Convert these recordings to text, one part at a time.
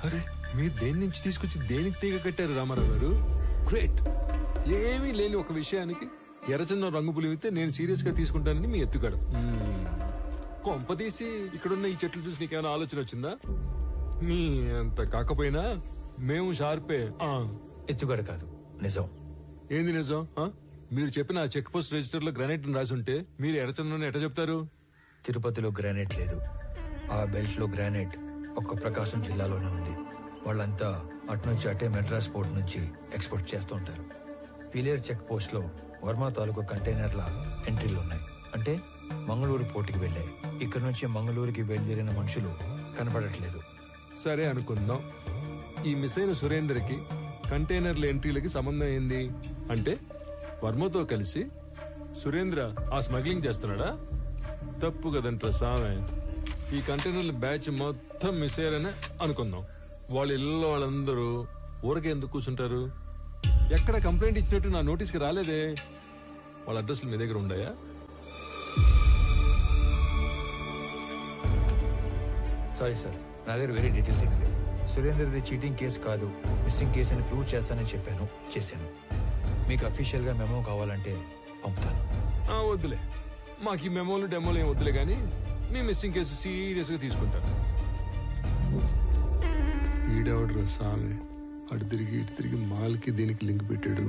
అరే మీరు దేని నుంచి తీసుకొచ్చి దేనికి తీగ కట్టారు రామారావు గారు? గ్రేట్. ఏమీ లేని ఒక విషయానికి ఎర్రచందనం రంగు పులివితే నేను సీరియస్ గా తీసుకుంటానని మీ ఎత్తుగడ. కొంపదీసి ఇక్కడున్న ఈ చెట్లు చూసి నీకేమైనా ఆలోచన వచ్చిందా? మీ అంత కాకపోయినా మేము షార్పే. ఎత్తుగడ కాదు, నిజం. ఏంది నిజం? మీరు చెప్పిన చెక్ పోస్ట్ రిజిస్టర్ లో గ్రానైట్ రాసి ఉంటే మీరు ఎర్రచందనం ఎట్లా చెప్తారు? తిరుపతిలో గ్రానైట్ లేదు. ఆ బెల్ట్ లో గ్రానైట్ ఒక్క ప్రకాశం జిల్లాలోనే ఉంది. వాళ్ళంతా అటునుంచి అటే మెడ్రాస్ పోర్ట్ నుంచి ఎక్స్పోర్ట్ చేస్తూ ఉంటారు. పీలేరు చెక్ పోస్ట్ లో వర్మ తాలూకు కంటైనర్ల ఎంట్రీలు ఉన్నాయి. అంటే మంగళూరు పోర్టుకి వెళ్ళాయి. ఇక్కడ నుంచి మంగళూరుకి బయలుదేరిన మనుషులు కనపడట్లేదు. సరే అనుకుందాం. ఈ మిస్ అయిన సురేందర్కి కంటైనర్ల ఎంట్రీలకి సంబంధం ఏంది? అంటే వర్మతో కలిసి సురేంద్ర ఆ స్మగ్లింగ్ చేస్తున్నాడా? తప్పు కదంట్రా సామె. ఈ కంటైనర్ల బ్యాచ్ మొత్తం మిస్ అయ్యారని అనుకుందాం. వాళ్ళ ఇళ్ళలో వాళ్ళందరూ ఊరకే ఎందుకు కూర్చుంటారు? ఎక్కడ కంప్లైంట్ ఇచ్చినట్టు నా నోటీస్కి రాలేదే. వాళ్ళ అడ్రస్లు మీ దగ్గర ఉన్నాయా? సారీ సార్, నా దగ్గర వేరే డీటెయిల్స్ ఏమీ లేవు. సురేందర్ది చీటింగ్ కేసు కాదు, మిస్సింగ్ కేసు అని ప్రూవ్ చేస్తానని చెప్పాను, చేశాను. మీకు అఫీషియల్ గా మెమో కావాలంటే పంపుతాను. వద్దులే, మాకు ఈ మెమోలు డెమోలు ఏం వద్దులే గానీ మీ మిస్సింగ్ కేసు సీరియస్ గా తీసుకుంటాను. ఈడెవడ్రా సామె, అటు తిరిగి ఇటు తిరిగి మాల్కి దీనికి లింక్ పెట్టాడు.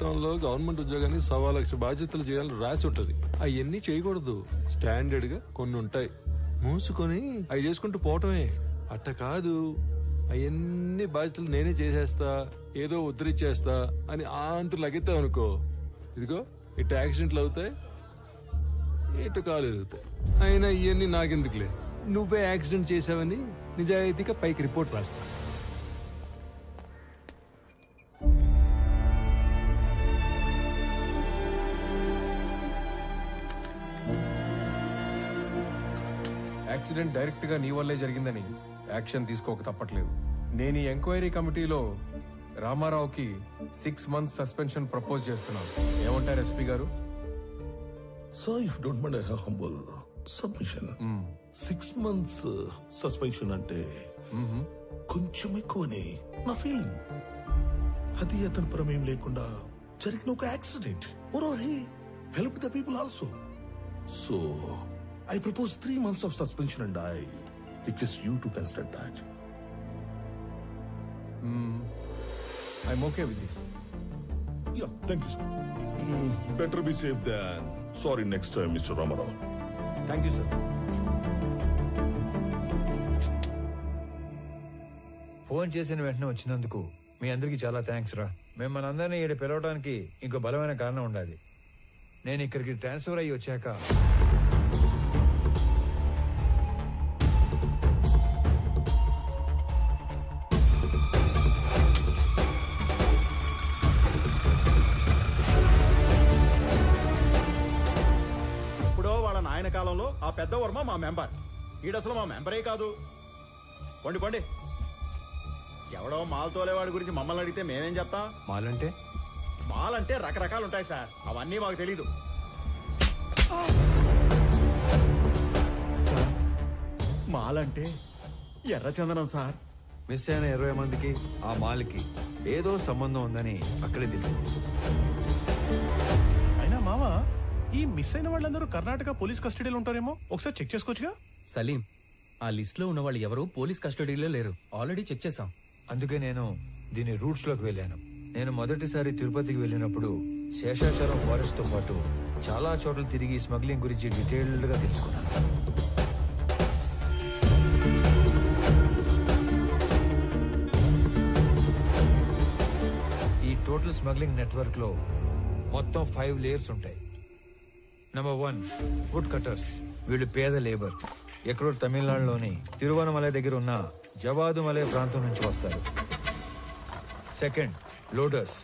చట్టంలో గవర్నమెంట్ ఉద్యోగానికి 1,00,000 బాధ్యతలు చేయాలని రాసి ఉంటది. అవన్నీ చేయకూడదు. స్టాండర్డ్ గా కొన్ని ఉంటాయి. మూసుకొని అవి చేసుకుంటూ పోవటమే. అట్ట కాదు, అవన్నీ బాధ్యతలు నేనే చేసేస్తా, ఏదో ఉద్ధరించేస్తా అని అంతు లగెత్తావు అనుకో, ఇదిగో ఇటు యాక్సిడెంట్లు అవుతాయి, ఇటు కాలు ఎరుగుతాయి. అయినా ఇవన్నీ నాకెందుకులే, నువ్వే యాక్సిడెంట్ చేసావని నిజాయితీగా పైకి రిపోర్ట్ రాస్తా. యాక్సిడెంట్ డైరెక్ట్ గా నీ వల్లే జరిగిందని యాక్షన్ తీసుకోక తప్పట్లేదు. నేను ఈ ఎంక్వైరీ కమిటీలో రామారావుకి 6 months సస్పెన్షన్ ప్రపోజ్ చేస్తున్నాను. ఏమంటారు ఎస్పీ గారు? Sir, if you don't mind, I have humble submission. 6 months suspension అంటే కొంచెం ఎక్కువని నా ఫీలింగ్. అది అతని ప్రమేయం లేకుండా జరిగిన ఒక accident. Moreover, he helped the people also. So, I propose 3 months of suspension and I request you to consider that. I'm okay with this. Yeah, thank you, sir. Better be safe than sorry next time, Mr. Ramarao. Thank you sir. Phone చేసిన వెంటనే వచ్చినందుకు మీ అందరికి చాలా thanks రా. మిమ్మల్ని అందరినీ ఇక్కడ పిలవడానికి ఇంకో బలమైన కారణం ఉండాలి. నేను ఇక్కడికి ట్రాన్స్ఫర్ అయ్యి వచ్చాక ఆయన కాలంలో ఆ పెద్ద వర్మ మా మెంబర్, ఈడసలు మా మెంబరే కాదు. పండి పండి, ఎవడో మాల్ తోలేవాడి గురించి మమ్మల్ని అడిగితే మేమేం చెప్తాం? మాల్ అంటే రకరకాలు ఉంటాయి సార్, అవన్నీ మాకు తెలీదు. మాల్ అంటే ఎర్రచందనం సార్. మిస్ అయిన 20 మందికి ఆ మాల్కి ఏదో సంబంధం ఉందని అక్కడే తెలిసింది. అయినా మావా, ఈ మిస్ అయిన వాళ్ళందరూ కర్ణాటక పోలీస్ కస్టడీలో ఉంటారేమో, ఒకసారి చెక్ చేసుకోవచ్చుగా? సలీం, ఆ లిస్ట్ లో ఉన్న వాళ్ళు ఎవరు పోలీస్ కస్టడీలో లేరు, ఆల్రెడీ చెక్ చేశాం. అందుకే నేను దీని రూట్స్ లోకి వెళ్ళాను. నేను మొదటిసారి తిరుపతికి వెళ్ళినప్పుడు శేషాచలం ఫారెస్ట్ తో పాటు చాలా చోట్ల తిరిగి స్మగ్లింగ్ గురించి డీటెయిల్డ్ గా తెలుసుకున్నాను. ఈ టోటల్ స్మగ్లింగ్ నెట్వర్క్ లో మొత్తం 5 లేయర్స్ ఉంటాయి. Number 1, wood cutters. వీళ్ళు పేద లేబర్. ఎక్కడో తమిళనాడులోని తిరువనమలై దగ్గర ఉన్న జవాదుమలై ప్రాంతం నుంచి వస్తారు. Second, loaders.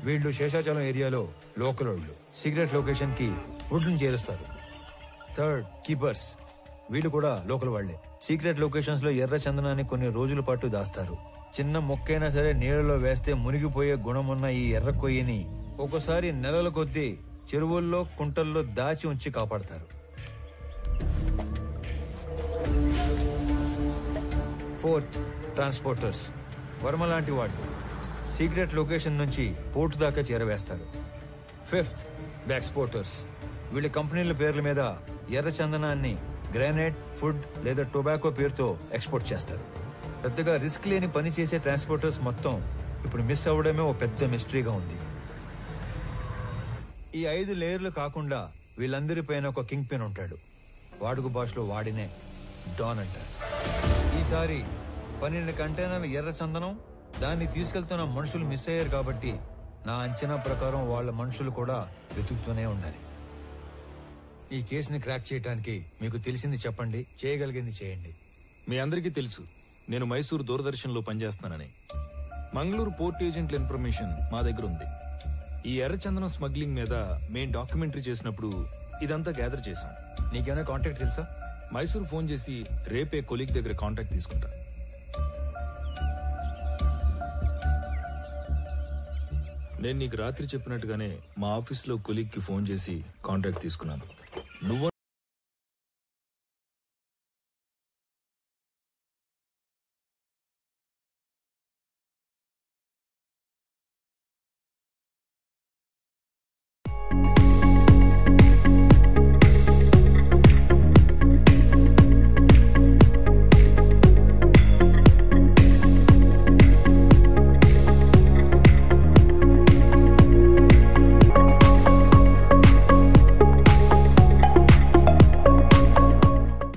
వీళ్ళు శేషాచలం ఏరియాలో లోకల్ వాళ్ళు. సీక్రెట్ లొకేషన్ కి వుడ్ ని చేరుస్తారు. Third, keepers. వీళ్ళు కూడా లోకల్ వాళ్లే. సీక్రెట్ లొకేషన్స్ లో ఎర్ర చందనాన్ని కొన్ని రోజుల పాటు దాస్తారు. చిన్న మొక్కైనా సరే నీళ్లలో వేస్తే మునిగిపోయే గుణమున్న ఈ ఎర్ర కొయ్యని ఒక్కోసారి నెలల కొద్దీ చెరువుల్లో కుంటల్లో దాచి ఉంచి కాపాడతారు. Fourth, transporters. వర్మ లాంటి వాళ్ళు సీక్రెట్ లొకేషన్ నుంచి పోర్టు దాకా చేరవేస్తారు. Fifth, exporters. వీళ్ళ కంపెనీల పేర్ల మీద ఎర్ర చందనాన్ని గ్రానైట్, ఫుడ్ లేదా టొబాకో పేరుతో ఎక్స్పోర్ట్ చేస్తారు. పెద్దగా రిస్క్ లేని పని చేసే ట్రాన్స్పోర్టర్స్ మొత్తం ఇప్పుడు మిస్ అవ్వడమే ఓ పెద్ద మిస్టరీగా ఉంది. ఈ 5 లేయర్లు కాకుండా వీళ్ళందరిపైన ఒక కింగ్ పిన్ ఉంటాడు. వాడుక భాషలో వాడినే డాన్ అంటారు. ఈసారి 12 కంటైనర్ల ఎర్ర చందనం, దాన్ని తీసుకెళ్తున్న మనుషులు మిస్ అయ్యారు కాబట్టి నా అంచనా ప్రకారం వాళ్ళ మనుషులు కూడా వెతుకుతూనే ఉండాలి. ఈ కేసుని క్రాక్ చేయడానికి మీకు తెలిసింది చెప్పండి, చేయగలిగింది చేయండి. మీ అందరికీ తెలుసు నేను మైసూరు దూరదర్శన్ లో పనిచేస్తున్నానని. మంగళూరు పోర్ట్ ఏజెంట్ల ఇన్ఫర్మేషన్ మా దగ్గర ఉంది. ఈ ఎర్రచందనం స్మగ్లింగ్ మీద మేం డాక్యుమెంటరీ చేసినప్పుడు ఇదంతా గ్యాదర్ చేశాం. నీకేమైనా కాంటాక్ట్ తెలుసా? మైసూరు ఫోన్ చేసి రేపే కొలీగ్ దగ్గర కాంటాక్ట్ తీసుకుంటా. నేను నీకు రాత్రి చెప్పినట్టుగానే మా ఆఫీస్ లో కొలీగ్ కి ఫోన్ చేసి కాంటాక్ట్ తీసుకున్నాను. నువ్వు